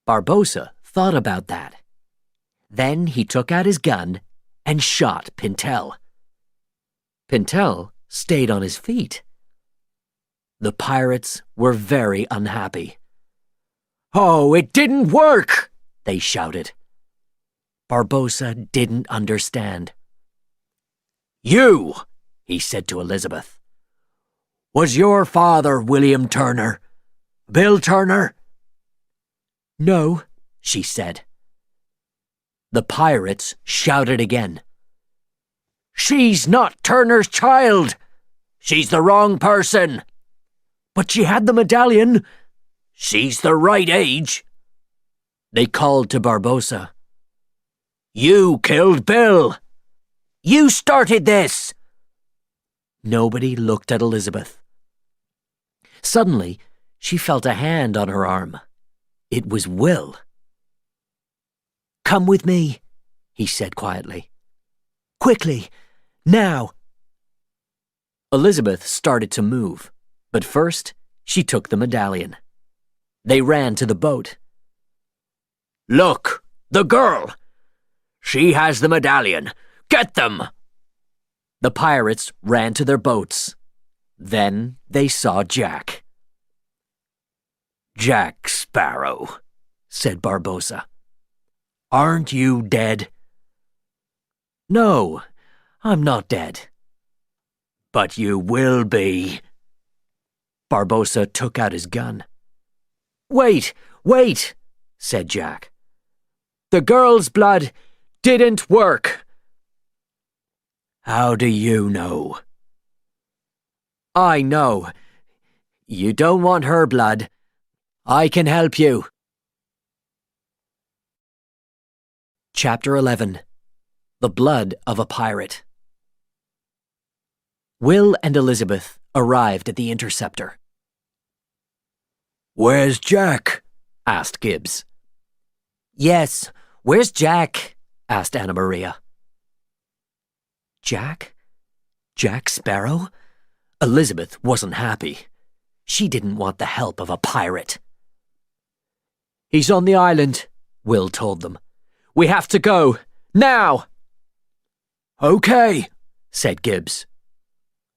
Barbossa thought about that. Then he took out his gun and shot Pintel. Pintel stayed on his feet. The pirates were very unhappy. "Oh, it didn't work!" they shouted. Barbossa didn't understand. "You," he said to Elizabeth. "Was your father William Turner? Bill Turner?" "No," she said. The pirates shouted again. "She's not Turner's child! She's the wrong person!" "But she had the medallion!" "She's the right age!" They called to Barbossa. "You killed Bill! You started this!" Nobody looked at Elizabeth. Suddenly, she felt a hand on her arm. It was Will. "Come with me," he said quietly. "Quickly, now." Elizabeth started to move, but first she took the medallion. They ran to the boat. "Look, the girl! She has the medallion! Get them!" The pirates ran to their boats. Then they saw Jack. "Jack Sparrow," said Barbossa. "Aren't you dead?" "No, I'm not dead." "But you will be." Barbossa took out his gun. "Wait, wait," said Jack. "The girl's blood didn't work. How do you know? I know. You don't want her blood. I can help you. Chapter 11. The Blood of a Pirate. Will and Elizabeth arrived at the interceptor. Where's Jack? Asked Gibbs. Yes, where's Jack? Asked Anna Maria. Jack? Jack Sparrow? Elizabeth wasn't happy. She didn't want the help of a pirate. He's on the island, Will told them. We have to go, now! Okay, said Gibbs.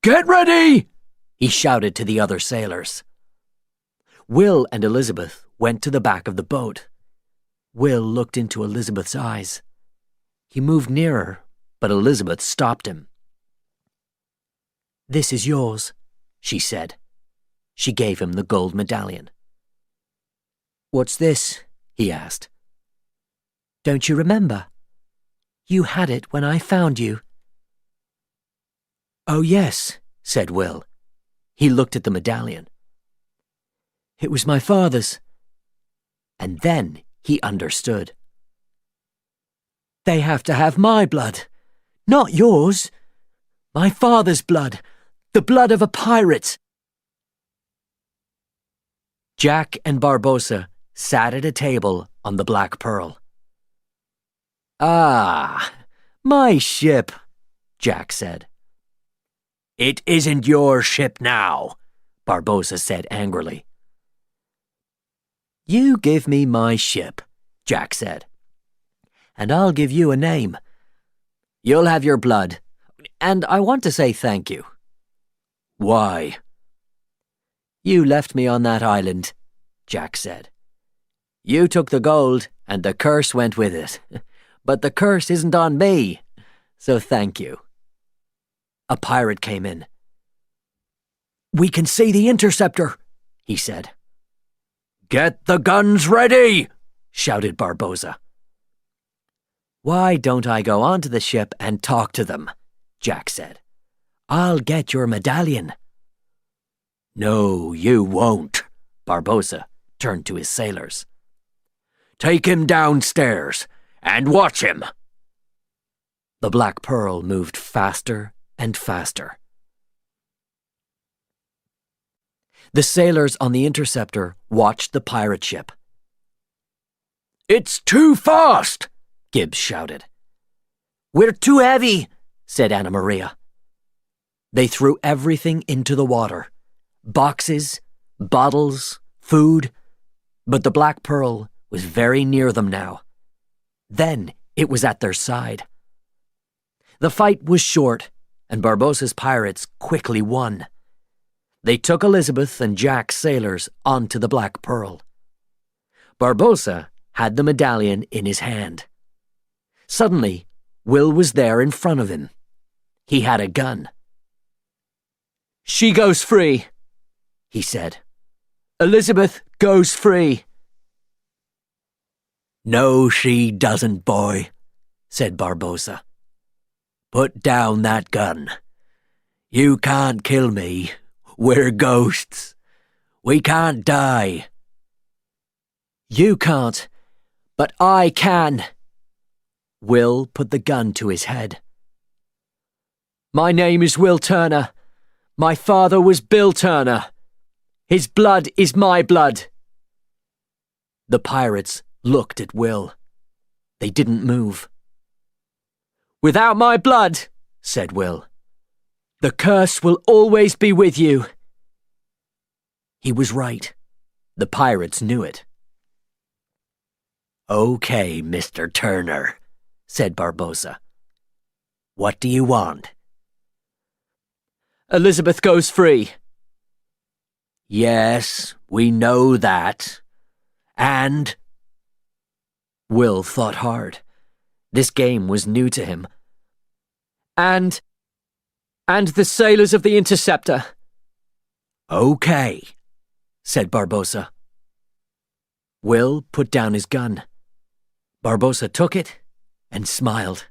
Get ready! He shouted to the other sailors. Will and Elizabeth went to the back of the boat. Will looked into Elizabeth's eyes. He moved nearer, but Elizabeth stopped him. This is yours, she said. She gave him the gold medallion. What's this? He asked. Don't you remember? You had it when I found you. Oh, yes, said Will. He looked at the medallion. It was my father's. And then he understood. They have to have my blood, not yours. My father's blood, the blood of a pirate. Jack and Barbossa sat at a table on the Black Pearl. Ah, my ship, Jack said. It isn't your ship now, Barbossa said angrily. You give me my ship, Jack said, and I'll give you a name. You'll have your blood, and I want to say thank you. Why? You left me on that island, Jack said. You took the gold, and the curse went with it. But the curse isn't on me, so thank you. A pirate came in. We can see the interceptor, he said. Get the guns ready, shouted Barbossa. Why don't I go onto the ship and talk to them? Jack said. I'll get your medallion. No, you won't, Barbossa turned to his sailors. Take him downstairs and watch him. The Black Pearl moved faster and faster. The sailors on the interceptor watched the pirate ship. It's too fast, Gibbs shouted. We're too heavy, said Anna Maria. They threw everything into the water. Boxes, bottles, food. But the Black Pearl was very near them now. Then it was at their side. The fight was short, and Barbossa's pirates quickly won. They took Elizabeth and Jack's sailors onto the Black Pearl. Barbossa had the medallion in his hand. Suddenly, Will was there in front of him. He had a gun. She goes free, he said. Elizabeth goes free. No, she doesn't, boy, said Barbossa. Put down that gun. You can't kill me. We're ghosts. We can't die. You can't, but I can. Will put the gun to his head. My name is Will Turner. My father was Bill Turner. His blood is my blood. The pirates looked at Will. They didn't move. Without my blood, said Will, the curse will always be with you. He was right. The pirates knew it. Okay, Mr. Turner, said Barbossa. What do you want? Elizabeth goes free. Yes, we know that. And? Will thought hard. This game was new to him. And the sailors of the interceptor. Okay, said Barbossa. Will put down his gun. Barbossa took it and smiled.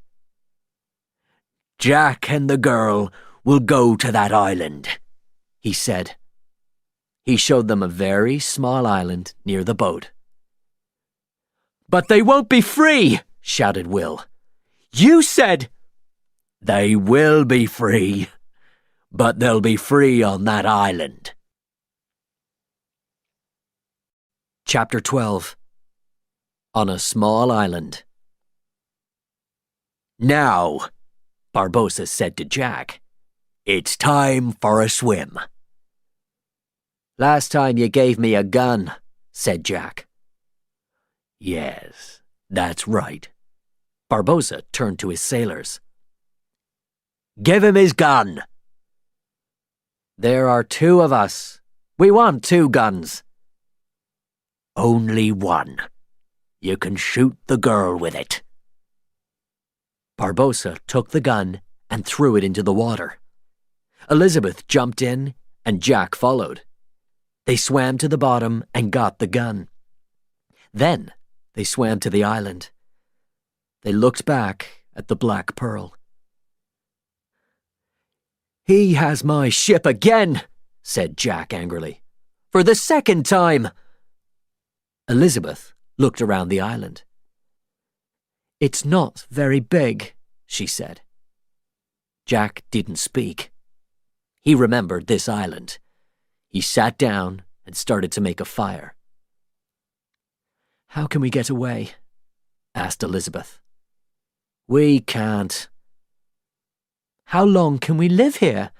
"Jack and the girl will go to that island," he said. He showed them a very small island near the boat. "But they won't be free!" shouted Will. "You said—" "They will be free, but they'll be free on that island." Chapter 12. On a Small Island. "Now," Barbossa said to Jack, "it's time for a swim." "Last time you gave me a gun," said Jack. "Yes, that's right." Barbossa turned to his sailors. "Give him his gun." "There are 2 of us. We want 2 guns." "Only one. You can shoot the girl with it." Barbossa took the gun and threw it into the water. Elizabeth jumped in and Jack followed. They swam to the bottom and got the gun. Then they swam to the island. They looked back at the Black Pearl. "He has my ship again," said Jack angrily. "For the 2nd time." Elizabeth looked around the island. "It's not very big," she said. Jack didn't speak. He remembered this island. He sat down and started to make a fire. "How can we get away?" asked Elizabeth. "We can't." "How long can we live here?"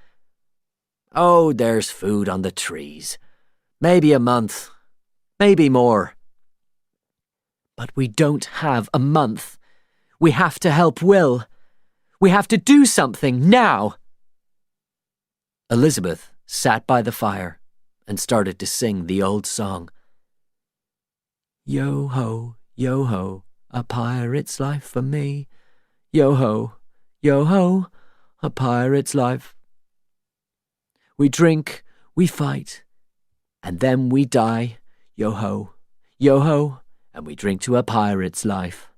"Oh, there's food on the trees. Maybe a month. Maybe more." "But we don't have a month. We have to help Will. We have to do something now." Elizabeth sat by the fire and started to sing the old song. Yo-ho, a pirate's life for me. Yo-ho, a pirate's life. We drink, we fight, and then we die. Yo-ho, and we drink to a pirate's life.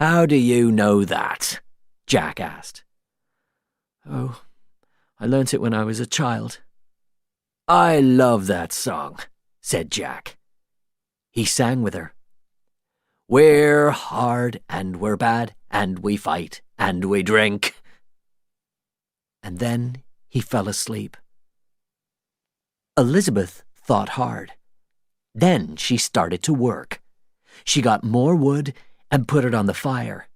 "How do you know that?" Jack asked. "Oh, I learnt it when I was a child." "I love that song," said Jack. He sang with her. "We're hard and we're bad and we fight and we drink." And then he fell asleep. Elizabeth thought hard. Then she started to work. She got more wood and put it on the fire.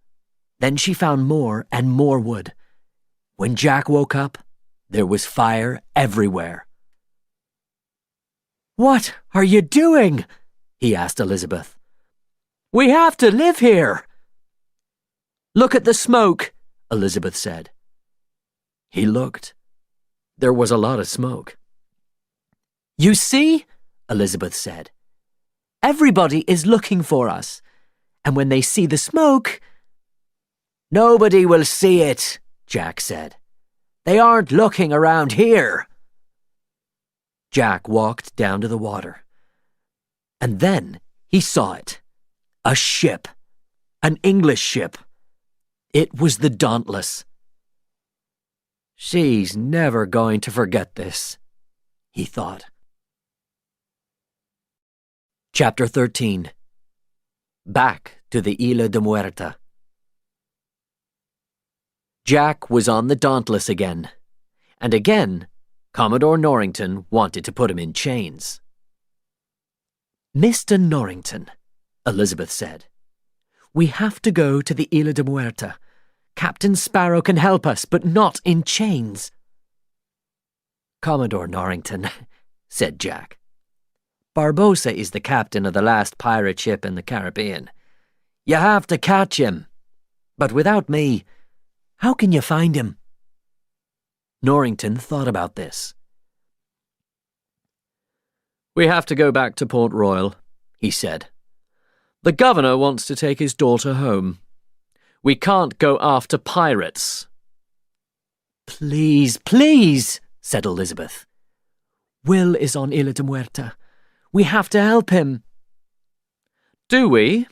Then she found more and more wood. When Jack woke up, there was fire everywhere. "What are you doing?" he asked Elizabeth. "We have to live here." "Look at the smoke," Elizabeth said. He looked. There was a lot of smoke. "You see?" Elizabeth said. "Everybody is looking for us. And when they see the smoke—" "Nobody will see it," Jack said. "They aren't looking around here." Jack walked down to the water. And then he saw it. A ship. An English ship. It was the Dauntless. "She's never going to forget this," he thought. Chapter 13. Back to the Isla de Muerta. Jack was on the Dauntless again, and again Commodore Norrington wanted to put him in chains. "Mr. Norrington," Elizabeth said, "we have to go to the Isla de Muerta. Captain Sparrow can help us, but not in chains." "Commodore Norrington," said Jack, "Barbossa is the captain of the last pirate ship in the Caribbean. You have to catch him. But without me, how can you find him?" Norrington thought about this. "We have to go back to Port Royal," he said. "The governor wants to take his daughter home. We can't go after pirates." "Please, please," said Elizabeth. "Will is on Isla de Muerta. We have to help him." "Do we?"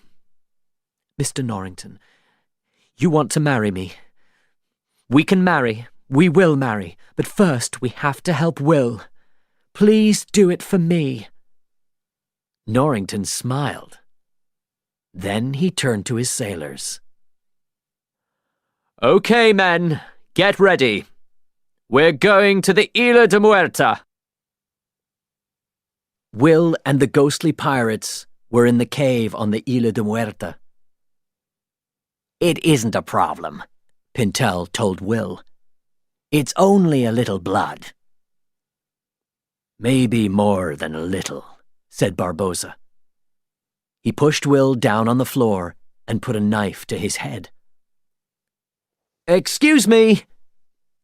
Mr. Norrington, you want to marry me. We can marry. We will marry. But first we have to help Will. Please do it for me." Norrington smiled. Then he turned to his sailors. "Okay, men, get ready. We're going to the Isla de Muerta." Will and the ghostly pirates were in the cave on the Isla de Muerta. "It isn't a problem," Pintel told Will. "It's only a little blood." "Maybe more than a little," said Barbossa. He pushed Will down on the floor and put a knife to his head. "Excuse me."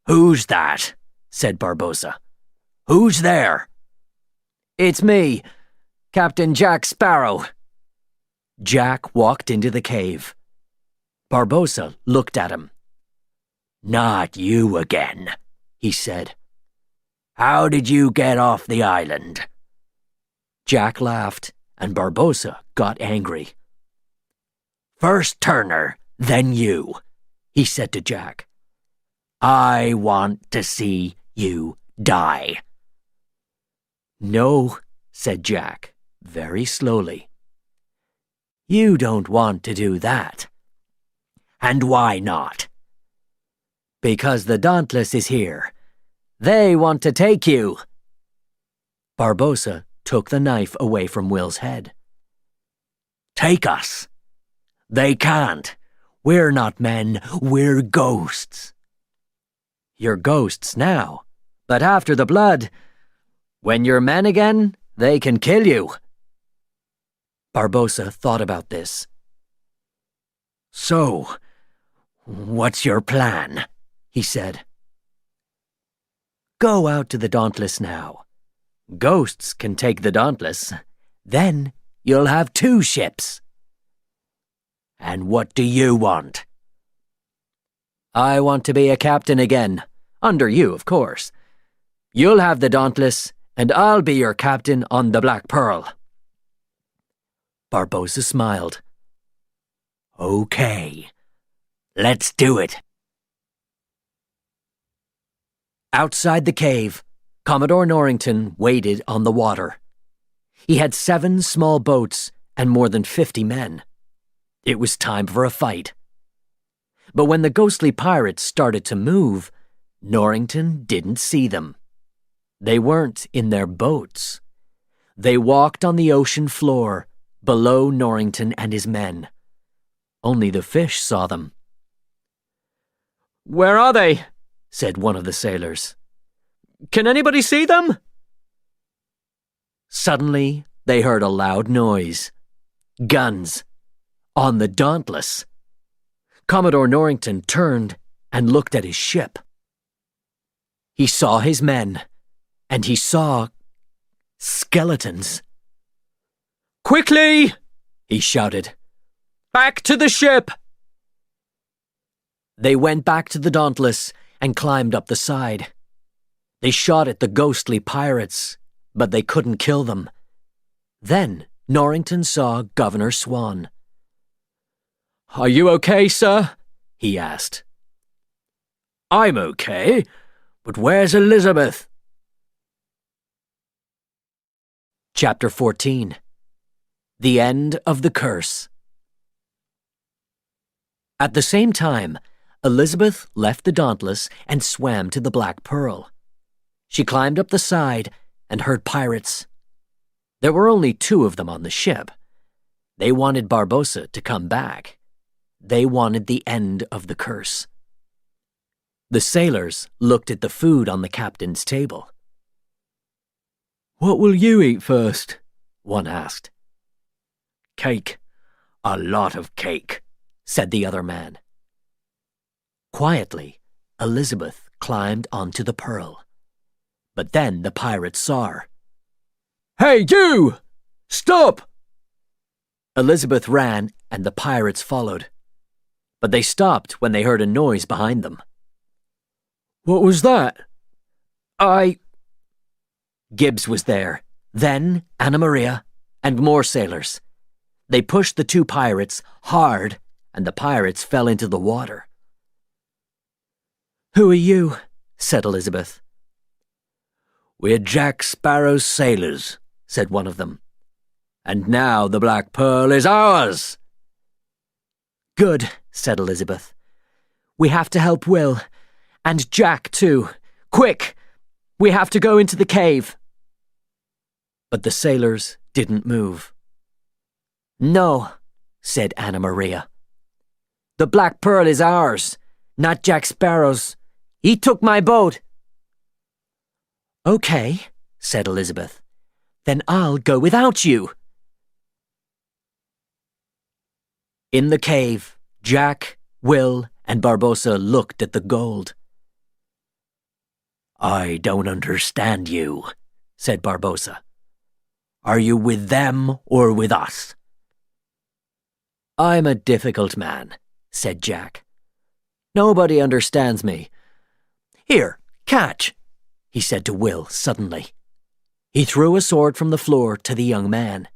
"Who's that?" said Barbossa. "Who's there?" "It's me, Captain Jack Sparrow." Jack walked into the cave. Barbossa looked at him. "Not you again," he said. "How did you get off the island?" Jack laughed, and Barbossa got angry. "First Turner, then you," he said to Jack. "I want to see you die." "No," said Jack, very slowly. "You don't want to do that." "And why not?" "Because the Dauntless is here. They want to take you." Barbossa took the knife away from Will's head. "Take us. They can't. We're not men, we're ghosts." "You're ghosts now, but after the blood, when you're men again, they can kill you." Barbossa thought about this. "So, what's your plan?" he said. "Go out to the Dauntless now. Ghosts can take the Dauntless. Then you'll have 2 ships." "And what do you want?" "I want to be a captain again. Under you, of course. You'll have the Dauntless, and I'll be your captain on the Black Pearl." Barbossa smiled. "Okay, let's do it." Outside the cave, Commodore Norrington waited on the water. He had 7 small boats and more than 50 men. It was time for a fight. But when the ghostly pirates started to move, Norrington didn't see them. They weren't in their boats. They walked on the ocean floor, below Norrington and his men. Only the fish saw them. "Where are they?" said one of the sailors. "Can anybody see them?" Suddenly, they heard a loud noise. Guns. On the Dauntless. Commodore Norrington turned and looked at his ship. He saw his men, and he saw skeletons. "Quickly!" he shouted. "Back to the ship!" They went back to the Dauntless and climbed up the side. They shot at the ghostly pirates, but they couldn't kill them. Then Norrington saw Governor Swan. "Are you okay, sir?" he asked. "I'm okay, but where's Elizabeth?" Chapter 14. The End of the Curse. At the same time, Elizabeth left the Dauntless and swam to the Black Pearl. She climbed up the side and heard pirates. There were only 2 of them on the ship. They wanted Barbossa to come back. They wanted the end of the curse. The sailors looked at the food on the captain's table. "What will you eat first?" one asked. "Cake. A lot of cake," said the other man. Quietly, Elizabeth climbed onto the pearl. But then the pirates saw her. "Hey, you! Stop!" Elizabeth ran, and the pirates followed. But they stopped when they heard a noise behind them. "What was that?" Gibbs was there, then Anna Maria, and more sailors. They pushed the 2 pirates hard and the pirates fell into the water. "Who are you?" said Elizabeth. "We're Jack Sparrow's sailors," said one of them. "And now the Black Pearl is ours." "Good," said Elizabeth. "We have to help Will, and Jack too. Quick! We have to go into the cave." But the sailors didn't move. "No," said Anna Maria. "The Black Pearl is ours, not Jack Sparrow's. He took my boat." "Okay," said Elizabeth. "Then I'll go without you." In the cave, Jack, Will, and Barbossa looked at the gold. "I don't understand you," said Barbossa. "Are you with them or with us?" "I'm a difficult man," said Jack. "Nobody understands me. Here, catch," he said to Will suddenly. He threw a sword from the floor to the young man.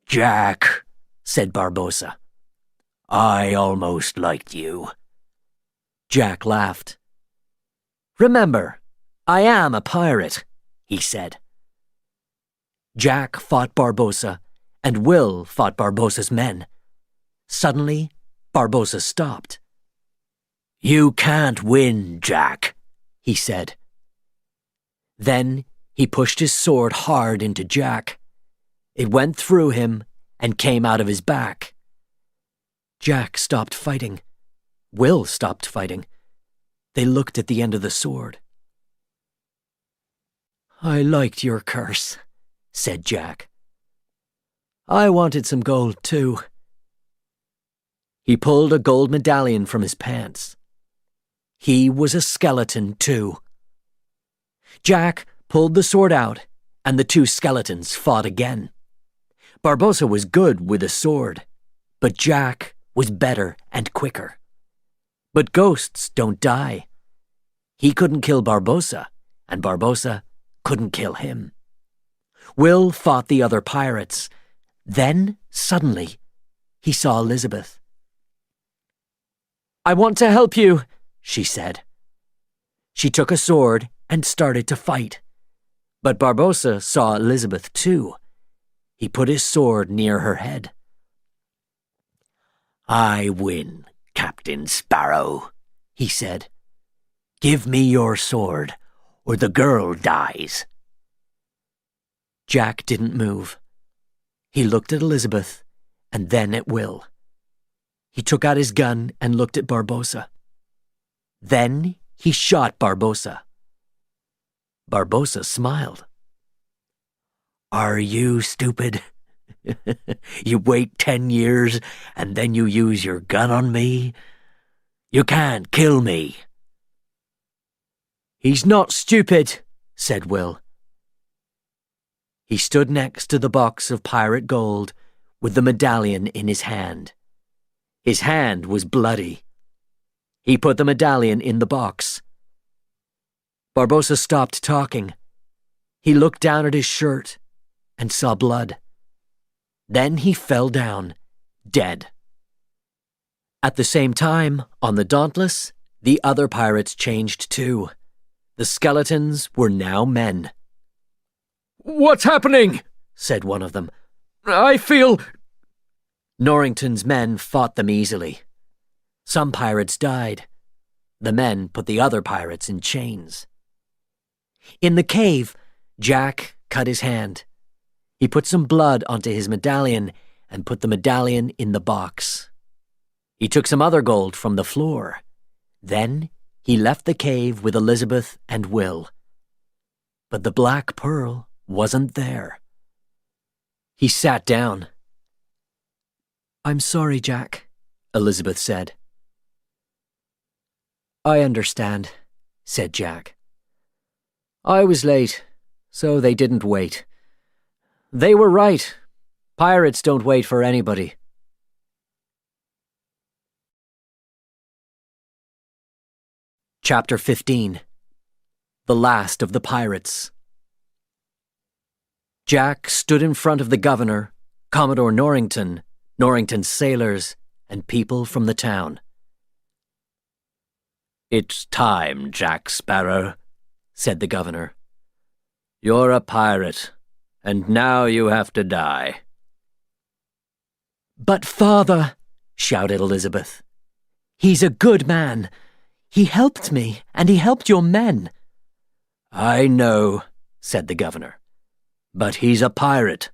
"Jack," said Barbossa. "I almost liked you." Jack laughed. "Remember, I am a pirate," he said. Jack fought Barbossa, and Will fought Barbossa's men. Suddenly, Barbossa stopped. "You can't win, Jack," he said. Then he pushed his sword hard into Jack. It went through him and came out of his back. Jack stopped fighting. Will stopped fighting. They looked at the end of the sword. "I liked your curse," said Jack. "I wanted some gold too." He pulled a gold medallion from his pants. He was a skeleton too. Jack pulled the sword out, and the two skeletons fought again. Barbossa was good with a sword, but Jack was better and quicker. But ghosts don't die. He couldn't kill Barbossa, and Barbossa couldn't kill him. Will fought the other pirates. Then, suddenly, he saw Elizabeth. "I want to help you," she said. She took a sword and started to fight. But Barbossa saw Elizabeth too. He put his sword near her head. "I win, Captain Sparrow," he said. "Give me your sword, or the girl dies." Jack didn't move. He looked at Elizabeth, and then at Will. He took out his gun and looked at Barbossa. Then he shot Barbossa. Barbossa smiled. "Are you stupid? You wait 10 years and then you use your gun on me? You can't kill me." "He's not stupid," said Will. He stood next to the box of pirate gold with the medallion in his hand. His hand was bloody. He put the medallion in the box. Barbossa stopped talking. He looked down at his shirt and saw blood. Then he fell down, dead. At the same time, on the Dauntless, the other pirates changed too. The skeletons were now men. "What's happening?" said one of them. "I feel—" Norrington's men fought them easily. Some pirates died. The men put the other pirates in chains. In the cave, Jack cut his hand. He put some blood onto his medallion and put the medallion in the box. He took some other gold from the floor. Then he left the cave with Elizabeth and Will. But the Black Pearl wasn't there. He sat down. "I'm sorry, Jack," Elizabeth said. "I understand," said Jack. "I was late, so they didn't wait. They were right. Pirates don't wait for anybody." Chapter 15. The Last of the Pirates. Jack stood in front of the governor, Commodore Norrington, Norrington's sailors, and people from the town. "It's time, Jack Sparrow," said the governor. "You're a pirate, and now you have to die." "But father," shouted Elizabeth, "he's a good man. He helped me, and he helped your men." "I know," said the governor, "but he's a pirate."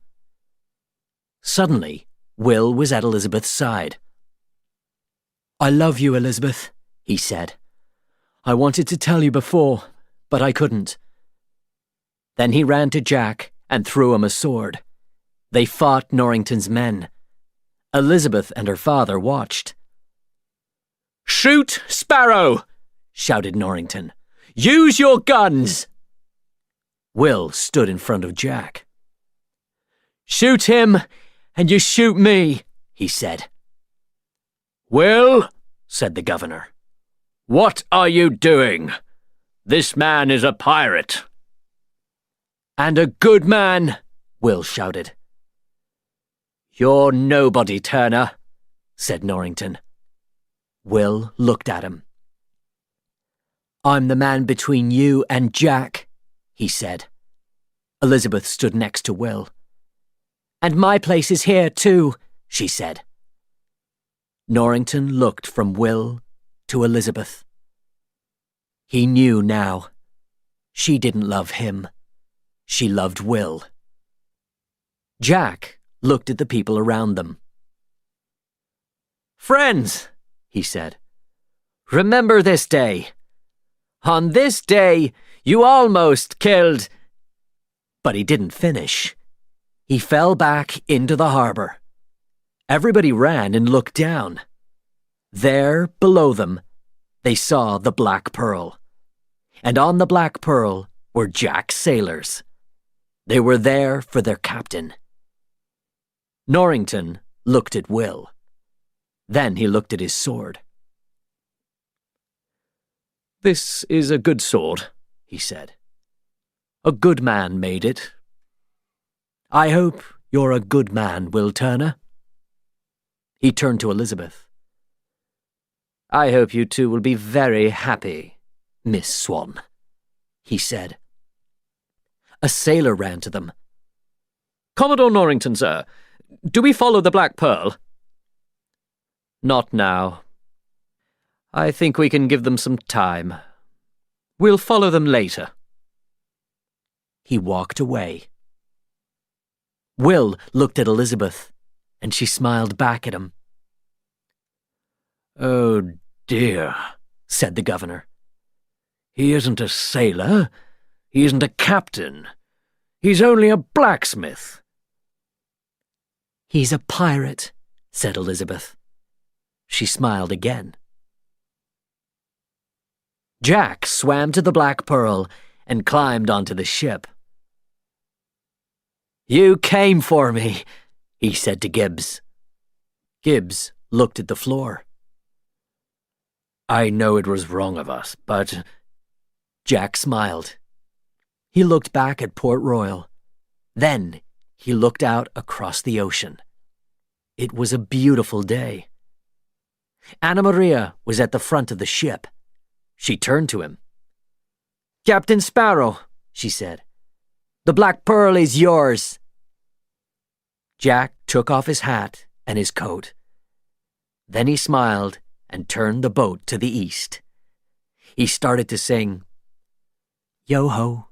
Suddenly, Will was at Elizabeth's side. "I love you, Elizabeth," he said. "I wanted to tell you before, but I couldn't." Then he ran to Jack and threw him a sword. They fought Norrington's men. Elizabeth and her father watched. "Shoot, Sparrow!" shouted Norrington. "Use your guns!" Will stood in front of Jack. "Shoot him, and you shoot me," he said. "Will," said the governor, "what are you doing? This man is a pirate." "And a good man," Will shouted. "You're nobody, Turner," said Norrington. Will looked at him. "I'm the man between you and Jack," he said. Elizabeth stood next to Will. "And my place is here too," she said. Norrington looked from Will to Elizabeth. He knew now. She didn't love him. She loved Will. Jack looked at the people around them. "Friends," he said, "remember this day. On this day, you almost killed—" But he didn't finish. He fell back into the harbor. Everybody ran and looked down. There, below them, they saw the Black Pearl. And on the Black Pearl were Jack's sailors. They were there for their captain. Norrington looked at Will. Then he looked at his sword. "This is a good sword," he said. "A good man made it. I hope you're a good man, Will Turner." He turned to Elizabeth. "I hope you two will be very happy, Miss Swan," he said. A sailor ran to them. "Commodore Norrington, sir, do we follow the Black Pearl?" "Not now. I think we can give them some time. We'll follow them later." He walked away. Will looked at Elizabeth, and she smiled back at him. "Oh dear," said the governor. "He isn't a sailor. He isn't a captain. He's only a blacksmith." "He's a pirate," said Elizabeth. She smiled again. Jack swam to the Black Pearl and climbed onto the ship. "You came for me," he said to Gibbs. Gibbs looked at the floor. "I know it was wrong of us, but—" Jack smiled. He looked back at Port Royal. Then he looked out across the ocean. It was a beautiful day. Anna Maria was at the front of the ship. She turned to him. "Captain Sparrow," she said, "the Black Pearl is yours." Jack took off his hat and his coat. Then he smiled and turned the boat to the east. He started to sing, "Yo-ho,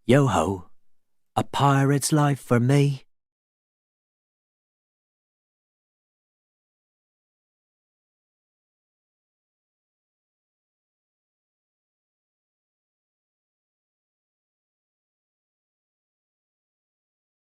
yo-ho, a pirate's life for me."